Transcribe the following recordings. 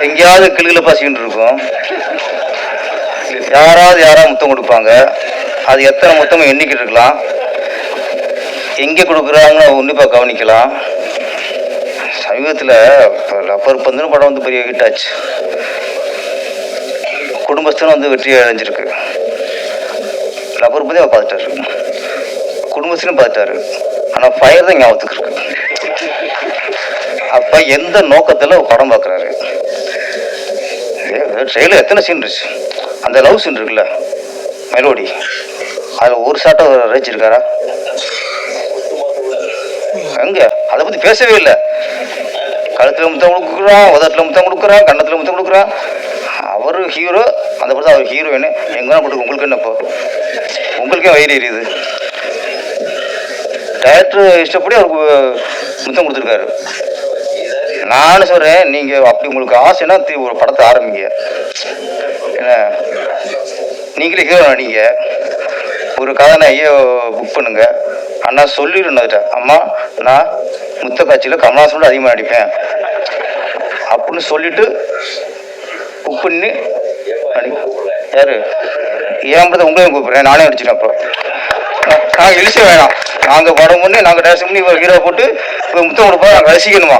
எங்கேயாவது கிளுகில பசிக்கிட்டு இருக்கும். யாராவது முத்தம் கொடுப்பாங்க. அது எத்தனை முத்தமும் எண்ணிக்கிட்டு இருக்கலாம். எங்கே கொடுக்குறாங்கன்னு உன்னிப்பாக கவனிக்கலாம். சமீபத்தில் லப்பர் பந்துன்னு படம் வந்து பெரிய ஹிட் ஆச்சு. குடும்பஸ்தனும் வந்து வெற்றி அடைஞ்சிருக்கு. லப்பர் பந்தே அவர் பார்த்துட்டாரு, குடும்பஸ்தனும் பார்த்துட்டாரு. ஆனால் ஃபயர் தான் ஞாபகத்துக்கு இருக்கு. அப்போ எந்த நோக்கத்தில் படம் பார்க்குறாரு? ட்ரெயிலர் எத்தனை சீன் இருந்துச்சு. அந்த லவ் சீன் இருக்குல்ல, மெலோடி, அதில் ஒரு ஷாட்டை ரசிச்சிருக்காரா? எங்க அதை பற்றி பேசவே இல்லை. கழுத்தில் முத்தம் கொடுக்குறான், உதட்டில் முத்தம் கொடுக்குறான், கன்னத்தில் முத்தம் கொடுக்குறான். அவர் ஹீரோ, அந்த படத்தை அவர் ஹீரோயின். எங்கே கொடுக்கு உங்களுக்கு என்னப்போ? உங்களுக்கே வயிறு எரியுது. டைரக்டர் இஷ்டப்படி அவருக்கு முத்தம் கொடுத்துருக்காரு. நானும் சொல்கிறேன், நீங்கள் அப்படி உங்களுக்கு ஆசைன்னா ஒரு படத்தை ஆரம்பிங்க. என்ன நீங்களே ஹீரோ நடிங்க, ஒரு கதை ஐயோ புக் பண்ணுங்க. அண்ணா சொல்லிடுன்னு, அம்மா நான் முத்த காட்சியில் கமலாசனோட அதிகமாக நடிப்பேன் அப்படின்னு சொல்லிட்டு புக் பண்ணி யாரு ஏன் படத்தை உங்களையும் கூப்பிட்றேன், நானே நடிச்சிட்டேன். அப்போ நாங்கள் இழிச்ச வேணாம், நாங்கள் படம் பண்ணி நாங்கள் டேரக்ட் பண்ணி ஹீரோ போட்டு முத்தம் கொடுப்போம், நாங்கள் ரசிக்கணுமா?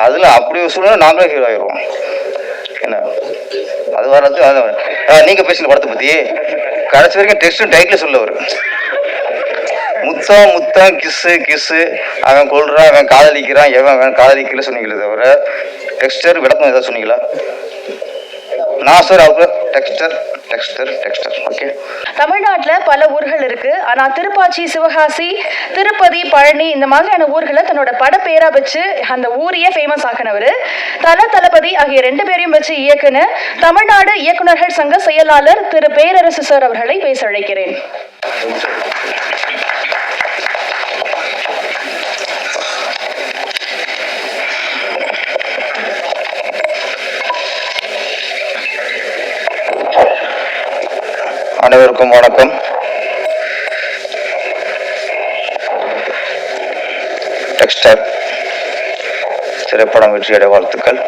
அதில் அப்படி சூழ்நிலை நாங்களே ஹீரோ ஆயிடுவோம். என்ன அது வர்றது? நீங்கள் பேசின படத்தை பற்றி கடைசி வரைக்கும் டெக்ஸ்டும் டைட்டில் சொல்ல வரும். முத்தம் முத்தம் கிஸ்ஸு அவன் கொள்றான், அவன் காதலிக்கிறான், அவன் காதலிக்கல சொன்னீங்களே தவிர டெக்ஸ்டர் விளக்கம் ஏதாவது சொன்னீங்களா? நான் சார் அவங்க டெக்ஸ்டர். ஓகே. தமிழ்நாட்டில் பல ஊர்கள் இருக்கு. ஆனா திருப்பாச்சி, சிவகாசி, திருப்பதி, பழனி இந்த மாதிரியான ஊர்களை தன்னோட படப்பேரா வச்சு அந்த ஊரையே ஃபேமஸ் ஆக்கினவர் தளபதி ஆகிய 2 பேரையும் வச்சு இயக்குன தமிழ்நாடு இயக்குநர்கள் சங்க செயலாளர் திரு பேரரசு சார் அவர்களை பேச அழைக்கிறேன். அனைவருக்கும் வணக்கம். டெக்ஸ்டர் திரைப்படம் வெற்றியடை வாழ்த்துக்கள்.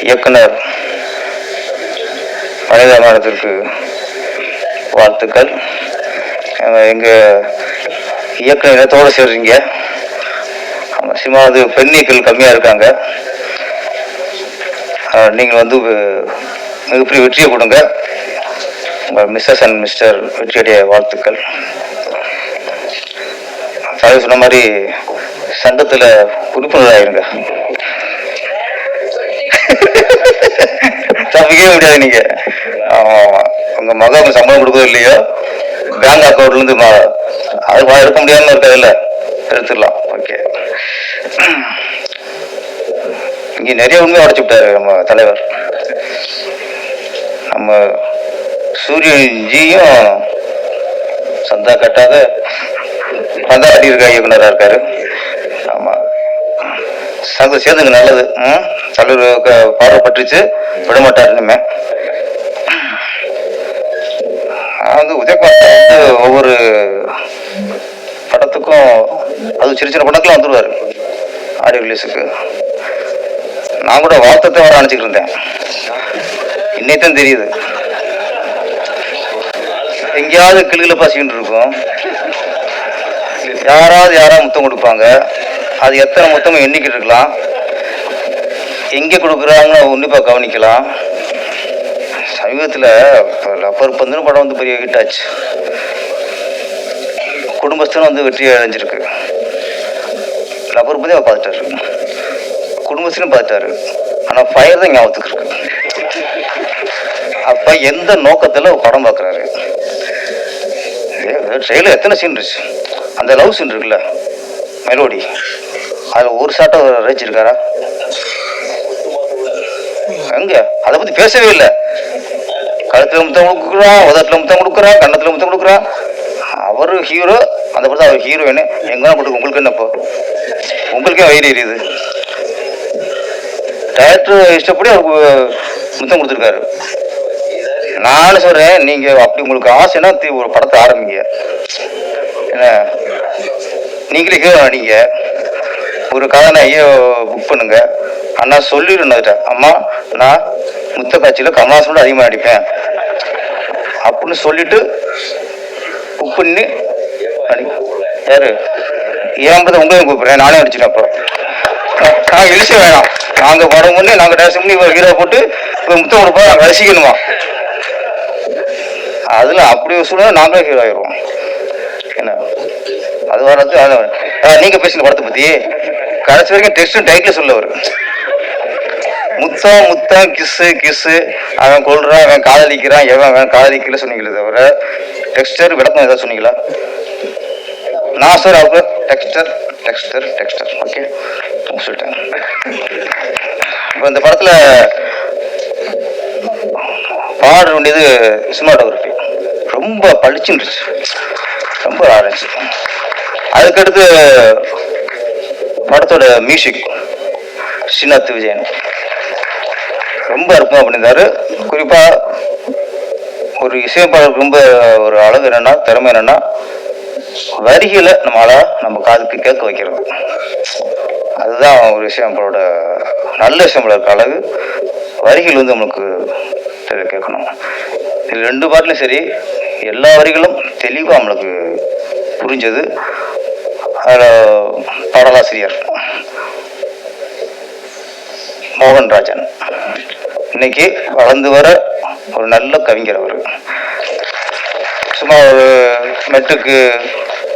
இயக்குனர் மனிதமானத்திற்கு வாழ்த்துக்கள். எங்க இயக்குனர் இனத்தோடு சேர்றீங்க. சினிமாவது பெண்ணியக்கள் கம்மியாக இருக்காங்க. நீங்கள் வந்து மிகப்பெரிய வெற்றியை கொடுங்க. உங்கள் மிஸ்ஸஸ் அண்ட் மிஸ்டர் வெற்றியுடைய வாழ்த்துக்கள். தலைவர் சொன்ன மாதிரி சங்கத்தில் உறுப்பினராயிருங்க. தப்பிக்கவே முடியாது. நீங்க உங்க மகன் சம்பளம் கொடுக்கறது இல்லையோ, பேங்க் அக்கௌண்ட்லேருந்து அது எடுக்க முடியாமல் இருக்கிறதில்ல, எடுத்துடலாம். ஓகே. இங்கே நிறைய உண்மையை உடைச்சு விட்டாரு நம்ம தலைவர். நம்ம சூரியன்ஜியும் சந்தா கட்டாத பந்தாடி இருக்க இயக்குனராக இருக்காரு. ஆமாம், சங்க சேர்ந்துங்க நல்லது. தலைவர் பார்வைப்பட்டுச்சு, விடமாட்டார் இனிமே. வந்து உதயகுமார் வந்து ஒவ்வொரு படத்துக்கும், அது சின்ன சின்ன படத்துலாம் வந்துடுவார் ஆடியோ ரிலீஸுக்கு. நான் கூட வாழ்த்தத்தை வர நினச்சிக்கிட்டு இருந்தேன். இன்னைத்தான் தெரியுது. எங்கேயாவது கிளுகில பசிக்கிட்டு இருக்கும். யாராவது முத்தம் கொடுப்பாங்க. அது எத்தனை முத்தமும் எண்ணிக்கிட்டு இருக்கலாம். எங்கே கொடுக்குறாங்கன்னு உன்னிப்பாக கவனிக்கலாம். சமீபத்தில் லப்பர் பந்துன்னு படம் வந்து பெரிய ஹிட் ஆச்சு. குடும்பஸ்தனும் வந்து வெற்றி அடைஞ்சிருக்கு. லப்பர் பந்தே அவர் பார்த்துட்டாரு, குடும்பஸ்தனும் பார்த்துட்டாரு. ஆனால் ஃபயர் தான் ஞாபகத்துக்கு இருக்கு. அப்போ எந்த நோக்கத்தில் படம் பார்க்குறாரு? ட்ரெயிலர் எத்தனை சீன் இருந்துச்சு. அந்த லவ் சீன் இருக்குல்ல, மெலோடி, அதில் ஒரு ஷாட்டை ரசிச்சிருக்காரா? எங்க அதை பற்றி பேசவே இல்லை. கழுத்தில் முத்தம் கொடுக்குறான், உதட்டில் முத்தம் கொடுக்குறான், கன்னத்தில் முத்தம் கொடுக்குறான். அவர் ஹீரோ, அந்த படத்தை அவர் ஹீரோயின். எங்கே கொடுக்கு உங்களுக்கு என்னப்போ? உங்களுக்கே வயிறு எரியுது. டைரக்டர் இஷ்டப்படி அவருக்கு முத்தம் கொடுத்துருக்காரு. நானும் சொல்கிறேன், நீங்கள் அப்படி உங்களுக்கு ஆசைன்னா ஒரு படத்தை ஆரம்பிங்க. என்ன நீங்களே ஹீரோ நடிங்க, ஒரு கதாநாயகியை புக் பண்ணுங்க. அண்ணா சொல்லிடணும், அம்மா நான் முத்த காட்சியில் கமலாசனோட அதிகமாக நடிப்பேன் அப்படின்னு சொல்லிட்டு புக் பண்ணி யாரு ஏன்பதை உங்களையும் கூப்பிடுறேன், நானே நடிச்சிட்டேன். அப்புறம் நாங்கள் இழிச்ச வேணாம், நாங்கள் படம் பண்ணி நாங்கள் டேரக்ஷன் பண்ணி இவர் ஹீரோ போட்டு முத்தம் கொடுப்பா நாங்கள் ரசிக்கணுமா? அதில் அப்படி ஒரு சூழ்நிலை நாங்களே ஹீரோ ஆயிடுவோம். என்ன அது வர்றது நீங்கள் பேசுங்க படத்தை பற்றி கடைசி வரைக்கும் டெக்ஸ்ட் டைட்டில் சொல்ல வரும். முத்தம் முத்தம் கிஸ்ஸு கிஸ்ஸு, அவன் கொள்றான், அவன் காதலிக்கிறான், அவன் காதலிக்கல சொன்னீங்களே தவிர டெக்ஸ்டர் விளக்கம் ஏதாவது சொன்னீங்களா? நான் சார் அவங்க டெக்ஸ்டர் டெக்ஸ்டர் டெக்ஸ்டர் ஓகே சொல்லிட்டேன். இப்போ இந்த படத்தில் பாட வேண்டியது சினிமாட்டோகிராஃபி ரொம்ப பளிச்சுருச்சு, ரொம்ப ஆரம்பிச்சு. அதுக்கடுத்து படத்தோட மியூசிக் ஸ்ரீநாத் விஜயன் ரொம்ப அற்புதமாக பண்ணியிருந்தாரு. குறிப்பாக ஒரு இசையமைப்பாளருக்கு ரொம்ப ஒரு அழகு என்னன்னா, திறமை என்னன்னா, வரிகளை நம்ம காதுக்கு கேட்க வைக்கிறது. அதுதான் ஒரு இசையமைப்பாளோட நல்ல இசையமைப்பாளருக்கு அழகு. வரிகள் நம்மளுக்கு கேட்கணும். இது 2 பாட்டிலும் சரி, எல்லா வரிகளும் தெளிவாக நம்மளுக்கு புரிஞ்சது. அதில் பாடலாசிரியர் மோகன்ராஜன் இன்னைக்கு வளர்ந்து வர ஒரு நல்ல கவிஞர். அவர் சும்மா ஒரு மெட்டுக்கு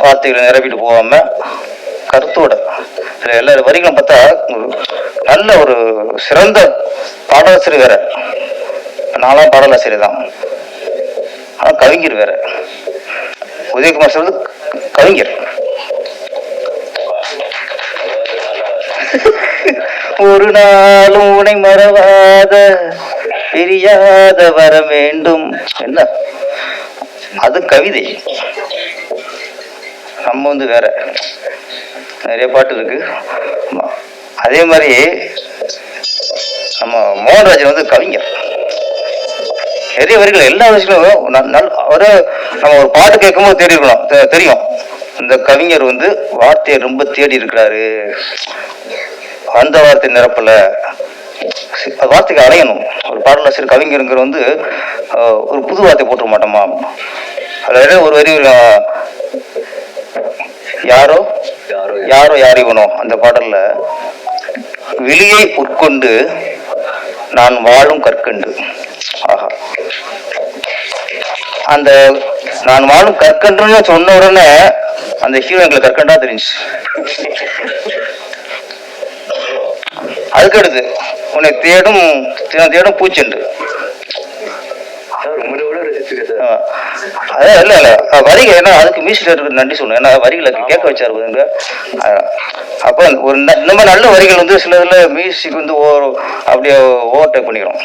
வார்த்தைகளை நிரப்பிட்டு போகாம கருத்தோட எல்லா வரிகளும் பார்த்தா ஒரு நல்ல ஒரு சிறந்த பாடலாசிரியர் வேற. நான்லாம் பாடலாசிரியர் தான், ஆனால் கவிஞர் வேற. உதயகுமார் சொல்றது கவிஞர். ஒரு நாளும் உனை மறவாத பிரியாத வர வேண்டும், என்ன அது கவிதை. நம்ம வேற நிறைய பாட்டு இருக்கு. அதே மாதிரி நம்ம மோகன்ராஜன் கவிஞர். நிறைய வரிகள் எல்லா விஷயங்களும் ஒரு நம்ம ஒரு பாட்டு கேட்கும்போது தெரியும் இந்த கவிஞர் வார்த்தையை ரொம்ப தேடி இருக்கிறாரு. அந்த வார்த்தை நிரப்பல, வார்த்தைக்கு அலையணும். ஒரு பாடலாசிரியர் கவிஞருங்கிற ஒரு புது வார்த்தை போட்டுற மாட்டோமா? அதுல ஒரு வரி யாரோ யாரோ யாரிவனோ அந்த பாடல்ல விழியை உட்கொண்டு நான் வாழும் கற்கண்டு. ஆஹா, அந்த நான் வாழும் கற்கண்டுன்னு சொன்ன உடனே அந்த ஹீரோ எங்களுக்கு கற்கண்டா தெரிஞ்சு. அதுக்கடுத்து உன்னை தேடும் தேடும் பூச்செண்டு. அதான் இல்ல இல்ல வரிகள் ஏன்னா அதுக்கு மியூசிக் நன்றி சொல்லணும். ஏன்னா வரிகளை கேட்க வச்சாரு. அப்ப ஒரு இந்த மாதிரி நல்ல வரிகள் சில இதுல மியூசிக் அப்படியே ஓவர்டேக் பண்ணிக்கிறோம்.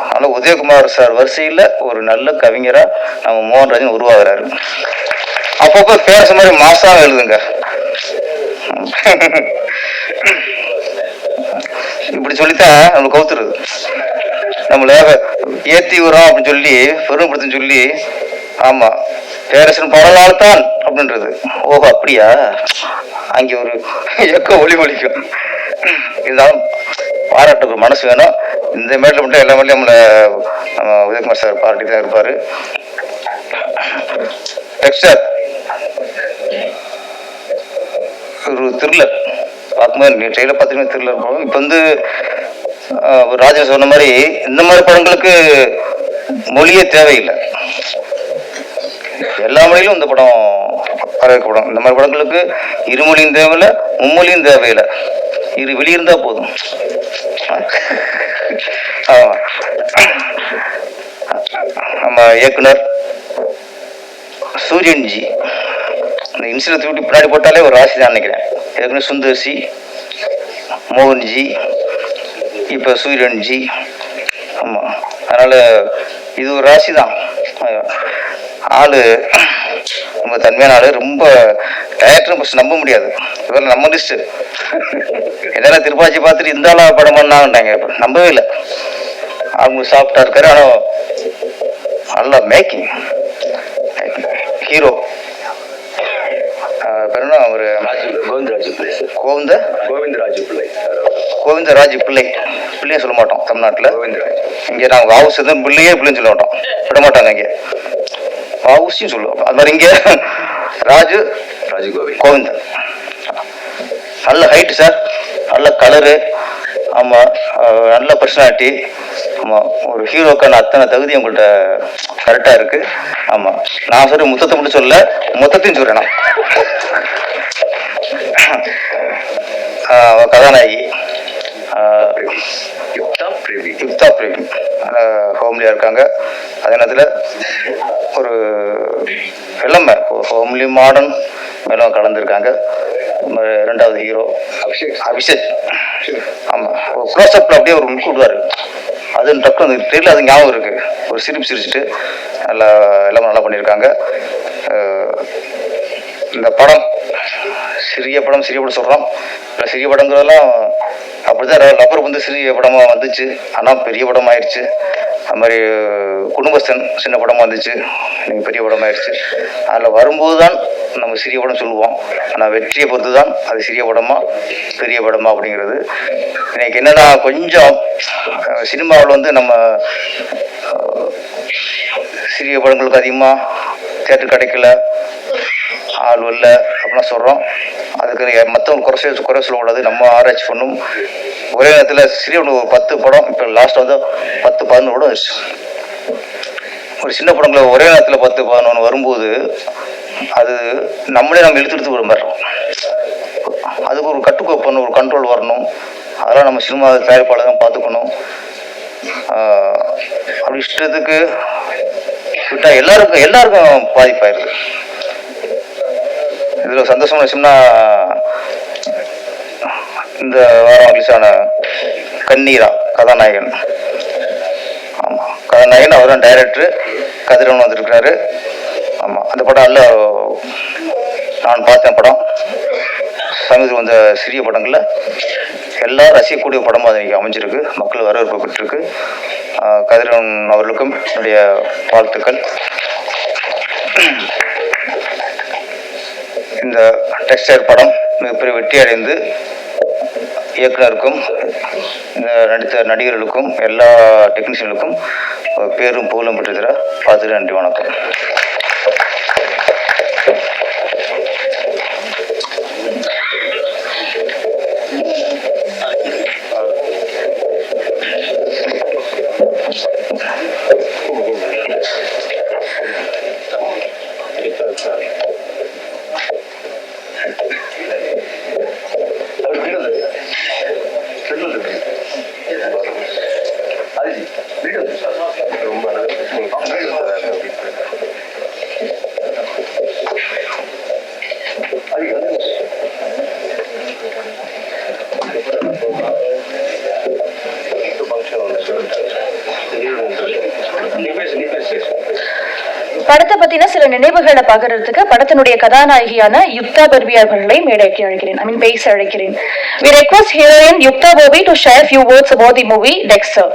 அதனால உதயகுமார் சார் வரிசையில ஒரு நல்ல கவிஞரா நம்ம மோகன்ராஜன் உருவாகிறாரு. அப்பப்போ பேச மாதிரி மாசாக எழுதுங்க. இப்படி சொல்லித்தான் நம்ம கவுத்துறது. நம்மள ஏத்தி வரோம் அப்படின்னு சொல்லி பெருமைப்படுத்துன்னு சொல்லி, ஆமா பேரரசன் பாடலால்தான் அப்படின்றது. ஓஹோ அப்படியா, அங்கே ஒரு எக்க ஒளி ஒலிக்கும். இருந்தாலும் பாராட்டுக்கு மனசு வேணும். இந்த மேட்டில் மட்டும் எல்லா மேலேயும் நம்ம உதயகுமார் சார் பாராட்டி தான் இருப்பாரு. டெக்ஸ்டர் ஒரு த்ரில்லர் பார்க்கும்போது நீ ட்ரெயிலர் பார்த்தீங்கன்னா த்ரில்லர் படம். இப்போ ராஜன் சொன்ன மாதிரி இந்த மாதிரி படங்களுக்கு மொழியே தேவையில்லை. எல்லா மொழியிலும் இந்த படம் வரவேற்கப்படும். இந்த மாதிரி படங்களுக்கு இருமொழியும் தேவையில்லை, மும்மொழியும் தேவையில்லை, வெளியிருந்தா போதும். ஆமா, நம்ம இயக்குனர் சூரியன்ஜி இந்த இன்சிடென்ட் தூட்டி பின்னாடி போட்டாலே ஒரு ராசி தான் நினைக்கிறேன். ஏற்கனவே சுந்தர்சி, மோகன்ஜி, இப்போ சூரியன்ஜி. ஆமாம், அதனால் இது ஒரு ராசி தான். ஆள் ரொம்ப தன்மையான ஆள். ரொம்ப டேரக்டரும் ஃபஸ்ட் நம்ப முடியாது. இதில் நம்ம லிஸ்ட்டு எதனா திருப்பாச்சி பார்த்துட்டு இந்த ஆளா படம் பண்ணாங்கட்டாங்க. இப்போ நம்பவே இல்லை. அவங்க சாஃப்டாக இருக்காரு, ஆனால் நல்லா மேக்கிங். ஹீரோ பேர் என்ன ஒரு கோவிந்தராஜ் பிள்ளை. பிள்ளையும் சொல்ல மாட்டோம் தமிழ்நாட்டில். இங்கே நாங்கள் வாவுசி தான் பிள்ளையே பிள்ளைன்னு சொல்ல மாட்டோம், விட மாட்டாங்க. இங்கே வாவுசியும் சொல்லுவோம். அது மாதிரி இங்கே ராஜு கோவிந்தன். நல்ல ஹைட்டு சார், நல்ல கலரு. ஆமாம், நல்ல பர்சனாலிட்டி. ஆமாம், ஒரு ஹீரோக்கான அத்தனை தகுதி உங்கள்கிட்ட கரெக்டாக இருக்குது. ஆமாம், நான் சொல்ற முத்தத்தை மட்டும் சொல்ல, மொத்தத்தையும் சொல்கிறேன். நான் கதாநாயகி யுக்தா பிரேமி ஹோம்லியாக இருக்காங்க. அதே நேரத்தில் ஒரு எல்லாமே ஹோம்லி மாடர்ன் மேலும் கலந்துருக்காங்க. ரெண்டாவது ஹீரோ அபிஷேக். ஆமாம், க்ளோஸ்அப்பில் அப்படியே ஒரு முக்கு விடுவார். அது டக்கு அந்த தெரியல, அது ஞாபகம் இருக்குது. ஒரு சிரிப்பு சிரிச்சுட்டு நல்லா எல்லாமே நல்லா பண்ணியிருக்காங்க. இந்த படம் சிறிய படம் சொல்கிறோம். இல்லை சிறிய படங்கிறதெல்லாம் அப்படிதான் லப்பர் வந்து சிறிய படமாக வந்துச்சு, ஆனால் பெரிய படம் ஆயிடுச்சு. அது மாதிரி குடும்பஸ்தன் சின்ன படமாக வந்துச்சு, இன்னைக்கு பெரிய படம் ஆயிடுச்சு. அதில் வரும்போது தான் நம்ம சிறிய படம் சொல்லுவோம், ஆனால் வெற்றியை பொறுத்து தான் அது சிறிய படமா பெரிய படமா அப்படிங்கிறது. இன்னைக்கு என்னன்னா, கொஞ்சம் சினிமாவில் வந்து நம்ம சிறிய படங்களுக்கு அதிகமாக தேட்டர் கிடைக்கல, ஆள் இல்லை அப்படின்னா சொல்கிறோம். அதுக்கு மற்றவங்க குறை சொல்லக்கூடாது, நம்ம ஆராய்ச்சி பண்ணும். ஒரே நேரத்தில் சிறிய ஒரு 10 படம், இப்போ லாஸ்ட் வந்து 10-11 கூட வந்துச்சு. ஒரு சின்ன படங்களை ஒரே நேரத்தில் 10-11 வரும்போது அது நம்ம இழுத்து விரும்புகிறோம். அதுக்கு ஒரு கட்டுக்கோப்பு, ஒரு கண்ட்ரோல் வரணும். அதெல்லாம் நம்ம சினிமா தயாரிப்பாளர் தான் பார்த்துக்கணும். அப்படி இஷ்டத்துக்கு விட்டால் எல்லாருக்கும் பாதிப்பாயிருது. இதில் சந்தோஷமான விஷயம்னா, இந்த வாரம் ரிலீஸான கண்ணீரா கதாநாயகன். ஆமாம், கதாநாயகன் அவர் தான் டைரக்டரு. கதிரவன் வந்துருக்கிறாரு. ஆமாம், அந்த படம் நல்ல, நான் பார்த்தேன் படம். சமீபத்தில் வந்த சிறிய படங்களில் எல்லாரும் ரசிக்கக்கூடிய படமாக அது இன்றைக்கி அமைஞ்சிருக்கு, மக்கள் வரவேற்பு பெற்றிருக்கு. கதிரவன் அவர்களுக்கும் என்னுடைய வாழ்த்துக்கள். இந்த டெக்ஸ்டைல் படம் மிகப்பெரிய வெற்றி அடைந்து இயக்குனருக்கும் நடித்த நடிகர்களுக்கும் எல்லா டெக்னீஷியனுக்கும் பேரும் புகழும் பெற்றுத்தர பார்த்துட்டு நன்றி, வணக்கம். படத்தை பத்தின சில நினைவுகளை பகிர்றதுக்கு படத்தினுடைய கதாநாயகியான யுக்தா பர்வி அவர்களை மேடைக்கு அழைக்கிறேன், பேச அழைக்கிறேன். We request heroine Yukta Bobby to share few words about the movie Dexter.